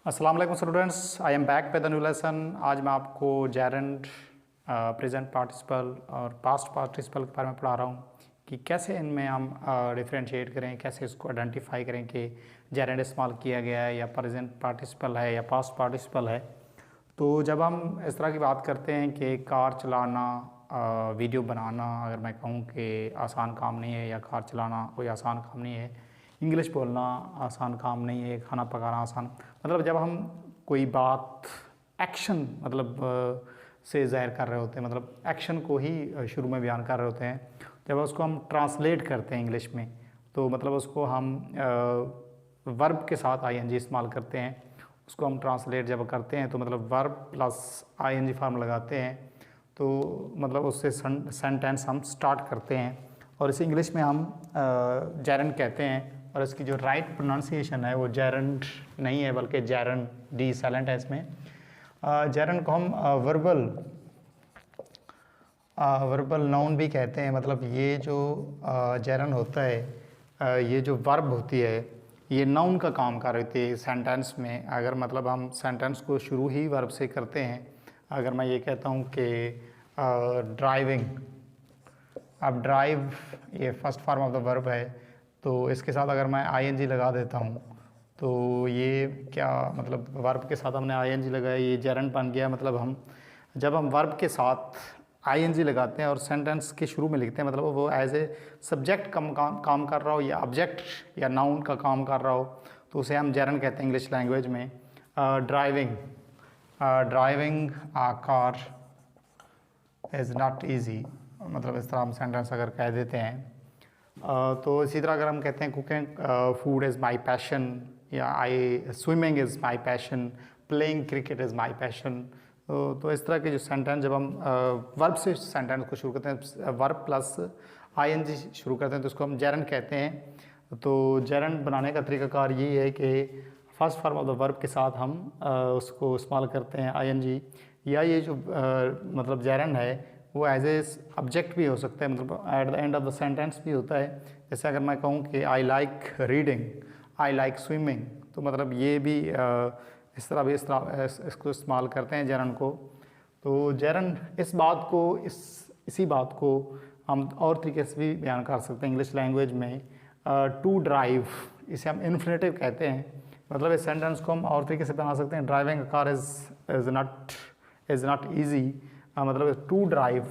अस्सलाम वालेकुम students, I am back with the new lesson. आज मैं आपको जेरेंड, प्रेजेंट पार्टिसिपल और पास्ट पार्टिसिपल के बारे में पढ़ा रहा हूँ कि कैसे इनमें हम डिफ्रेंशिएट करें, कैसे इसको आइडेंटिफाई करें कि जेरेंड इस्तेमाल किया गया है या प्रेजेंट पार्टिसिपल है या पास्ट पार्टिसिपल है। तो जब हम इस तरह की बात करते हैं कि कार चलाना, वीडियो बनाना, अगर मैं कहूँ कि आसान काम नहीं है या कार चलाना कोई आसान काम नहीं है, इंग्लिश बोलना आसान काम नहीं है, खाना पकाना आसान, मतलब जब हम कोई बात एक्शन से ज़ाहिर कर रहे होते हैं, मतलब एक्शन को ही शुरू में बयान कर रहे होते हैं, जब उसको हम ट्रांसलेट करते हैं इंग्लिश में, तो मतलब उसको हम वर्ब के साथ आईएनजी इस्तेमाल करते हैं। उसको हम ट्रांसलेट जब करते हैं तो मतलब वर्ब प्लस आईएनजी फॉर्म लगाते हैं, तो मतलब उससे सेंटेंस हम स्टार्ट करते हैं और इसे इंग्लिश में हम जेरेंड कहते हैं। और इसकी जो राइट प्रोनाउंसिएशन है वो जेरेंड नहीं है बल्कि जेरेंड, डी साइलेंट है इसमें। जेरेंड को हम वर्बल नाउन भी कहते हैं। मतलब ये जो जेरेंड होता है, ये जो वर्ब होती है ये नाउन का काम कर रही थी सेंटेंस में। अगर मतलब हम सेंटेंस को शुरू ही वर्ब से करते हैं, अगर मैं ये कहता हूँ कि ड्राइविंग, अब ड्राइव ये first form of the verb है, तो इसके साथ अगर मैं आईएनजी लगा देता हूँ तो ये क्या मतलब वर्ब के साथ हमने आईएनजी लगाया, ये जेरेंड बन गया। मतलब हम जब हम वर्ब के साथ आईएनजी लगाते हैं और सेंटेंस के शुरू में लिखते हैं, मतलब वो एज ए सब्जेक्ट काम कर रहा हो या ऑब्जेक्ट या नाउन का काम कर रहा हो, तो उसे हम जेरेंड कहते हैं इंग्लिश लैंग्वेज में। Driving a car is not easy, मतलब इस तरह हम सेंटेंस अगर कह देते हैं। तो इसी तरह अगर हम कहते हैं cooking food is my passion, या swimming is my passion, playing cricket is my passion. तो इस तरह के जो सेंटेंस जब हम वर्ब से सेंटेंस को शुरू करते हैं, वर्ब प्लस आईएनजी शुरू करते हैं, तो उसको हम जेरेंड कहते हैं। तो जेरेंड बनाने का तरीकाकार यही है कि first form of the verb के साथ हम उसको इस्तेमाल करते हैं आईएनजी, या ये जो मतलब जेरेंड है वो एज ए ऑब्जेक्ट भी हो सकता है, मतलब eight the end of the sentence भी होता है। जैसे अगर मैं कहूँ कि I like reading, I like swimming, तो मतलब ये भी इस तरह इसको इस्तेमाल करते हैं जेरेंड को। तो जेरेंड इस बात को इसी बात को हम और तरीके से भी बयान कर सकते हैं इंग्लिश लैंग्वेज में। टू ड्राइव, इसे हम इन्फिनेटिव कहते हैं, मतलब इस सेंटेंस को हम और तरीके से बना सकते हैं। Driving a car is not easy, मतलब टू ड्राइव,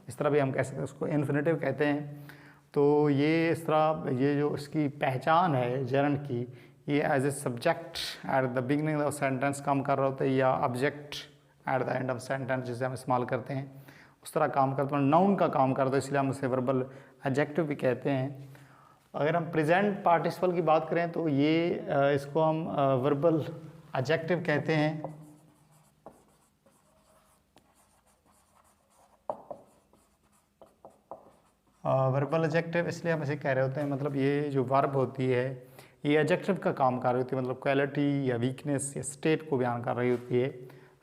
इस तरह भी हम कह सकते हैं, उसको इन्फिनेटिव कहते हैं। तो ये इस तरह ये जो इसकी पहचान है जेरेंड की, ये as a subject at the beginning of sentence काम कर रहा होता है, या object at the end of sentence जिसे हम इस्तेमाल करते हैं उस तरह काम करते हैं। नाउन का काम करते हैं, इसलिए हम उसे वर्बल एडजेक्टिव भी कहते हैं। अगर हम प्रेजेंट पार्टिसिपल की बात करें तो ये इसको हम वर्बल एडजेक्टिव कहते हैं। वर्बल एडजेक्टिव इसलिए हम इसे कह रहे होते हैं, मतलब ये जो वर्ब होती है ये एडजेक्टिव का काम कर रही होती है, मतलब क्वालिटी या वीकनेस या स्टेट को बयान कर रही होती है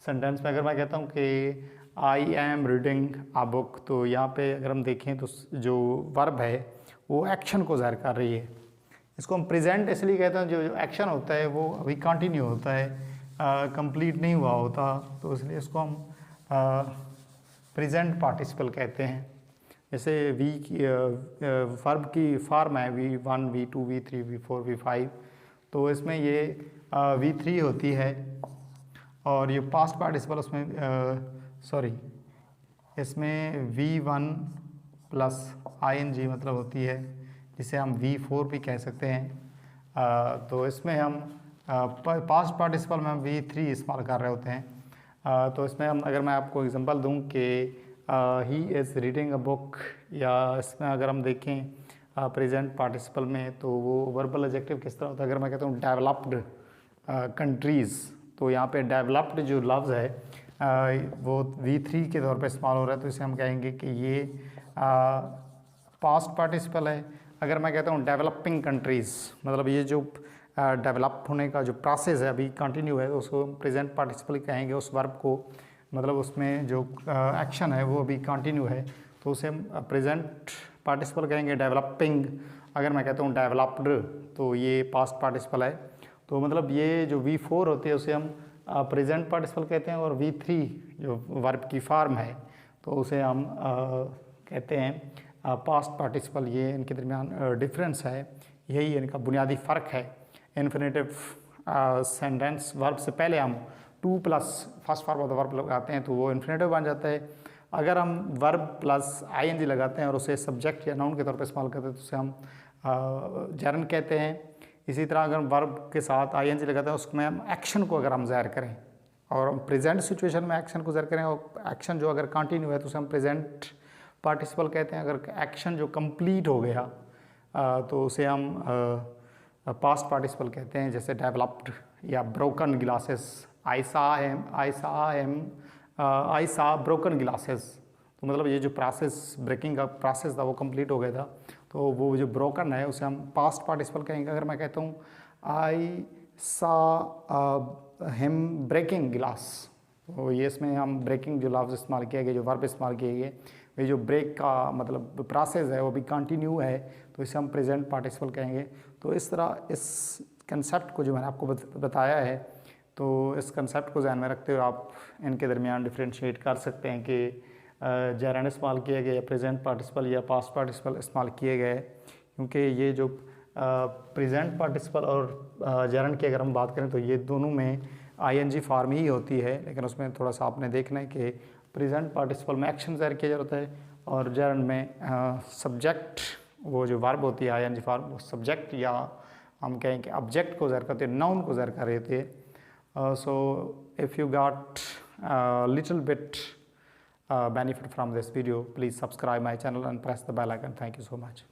सेंटेंस में। अगर मैं कहता हूँ कि I am reading a book, तो यहाँ पे अगर हम देखें तो जो वर्ब है वो एक्शन को ज़ाहिर कर रही है। इसको हम प्रेजेंट इसलिए कहते हैं, जो एक्शन होता है वो अभी कंटिन्यू होता है, कंप्लीट नहीं हुआ होता, तो इसलिए इसको हम प्रेजेंट पार्टिसिपल कहते हैं। जैसे वी की वर्ब की फॉर्म है V1, V2, V3, V4, V5, तो इसमें ये V3 होती है, और ये पास्ट पार्टिसिपल उसमें इसमें V1 प्लस ING मतलब होती है, जिसे हम V4 भी कह सकते हैं। तो इसमें हम पास्ट पार्टिसिपल में हम V3 इस्तेमाल कर रहे होते हैं। तो इसमें हम अगर मैं आपको एग्जांपल दूं कि he is reading a book, या इसमें अगर हम देखें प्रेजेंट पार्टिसिपल में तो वो वर्बल एडजेक्टिव किस तरह होता है। अगर मैं कहता हूँ डेवलप्ड कंट्रीज़, तो यहाँ पे डेवलप्ड जो लफ्ज़ है वो V3 के तौर पे इस्तेमाल हो रहा है, तो इसे हम कहेंगे कि ये पास्ट पार्टिसिपल है। अगर मैं कहता हूँ डेवलपिंग कंट्रीज़, मतलब ये जो डेवलप होने का जो प्रोसेस है अभी कंटिन्यू है, तो उसको प्रेजेंट पार्टिसिपल कहेंगे उस वर्ब को, मतलब उसमें जो एक्शन है वो अभी कंटिन्यू है, तो उसे हम प्रेजेंट पार्टिसिपल कहेंगे। डेवलपिंग, अगर मैं कहता हूँ डेवलप्ड, तो ये पास्ट पार्टिसिपल है। तो मतलब ये जो V4 होती है उसे हम प्रेजेंट पार्टिसिपल कहते हैं, और V3 जो वर्ब की फॉर्म है तो उसे हम कहते हैं पास्ट पार्टिसिपल। ये इनके दरमियान डिफरेंस है, यही इनका बुनियादी फ़र्क है। इन्फिनेटिव सेंटेंस वर्ब से पहले हम two plus first form of the verb लगाते हैं तो वो इन्फिनेटिव बन जाता है। अगर हम वर्ब प्लस ING लगाते हैं और उसे सब्जेक्ट या नाउन के तौर पर इस्तेमाल करते हैं तो उसे हम जरन कहते हैं। इसी तरह अगर वर्ब के साथ ING लगाते हैं उसमें हम एक्शन को अगर हम ज़ाहिर करें और हम प्रेजेंट सिचुएशन में एक्शन को ज़ाहिर करें और एक्शन जो अगर कंटिन्यू है तो उसे हम प्रेजेंट पार्टिसिपल कहते हैं। अगर एक्शन जो कंप्लीट हो गया तो उसे हम पास्ट पार्टिसिपल कहते हैं, जैसे डेवलप्ड या ब्रोकन ग्लासेस। आई सा ब्रोकन ग्लासेस, तो मतलब ये जो प्रोसेस ब्रेकिंग का प्रोसेस था वो कंप्लीट हो गया था, तो वो जो ब्रोकन है उसे हम पास्ट पार्टिसिपल कहेंगे। अगर मैं कहता हूँ आई सा हिम ब्रेकिंग ग्लास, तो ये इसमें हम ब्रेकिंग जो लफ्ज़ इस्तेमाल किया गया, जो वर्ब इस्तेमाल किए गए, ये जो ब्रेक का मतलब प्रोसेस है वो भी कंटिन्यू है तो इसे हम प्रेजेंट पार्टिसिपल कहेंगे। तो इस तरह इस कंसेप्ट को जो मैंने आपको बताया है, तो इस कंसेप्ट को ध्यान में रखते हुए आप इनके दरमियान डिफ्रेंशिएट कर सकते हैं कि जेरंड इस्तेमाल किए गए या प्रेजेंट पार्टिसिपल या पास्ट पार्टिसिपल इस्तेमाल किए गए। क्योंकि ये जो प्रेजेंट पार्टिसिपल और जेरंड की अगर हम बात करें तो ये दोनों में ING फॉर्म ही होती है, लेकिन उसमें थोड़ा सा आपने देखना है कि प्रेजेंट पार्टिसिपल में एक्शन ज़ाहिर किया जाता है और जेरंड में सब्जेक्ट, वो जो वर्ब होती है ING फॉर्म, वो सब्जेक्ट या हम कहें कि ऑब्जेक्ट को ज़ाहिर करते हैं, नाउन को ज़ाहिर कर रहे थे। So if you got a little bit benefit from this video, please subscribe my channel and press the bell icon. Thank you so much.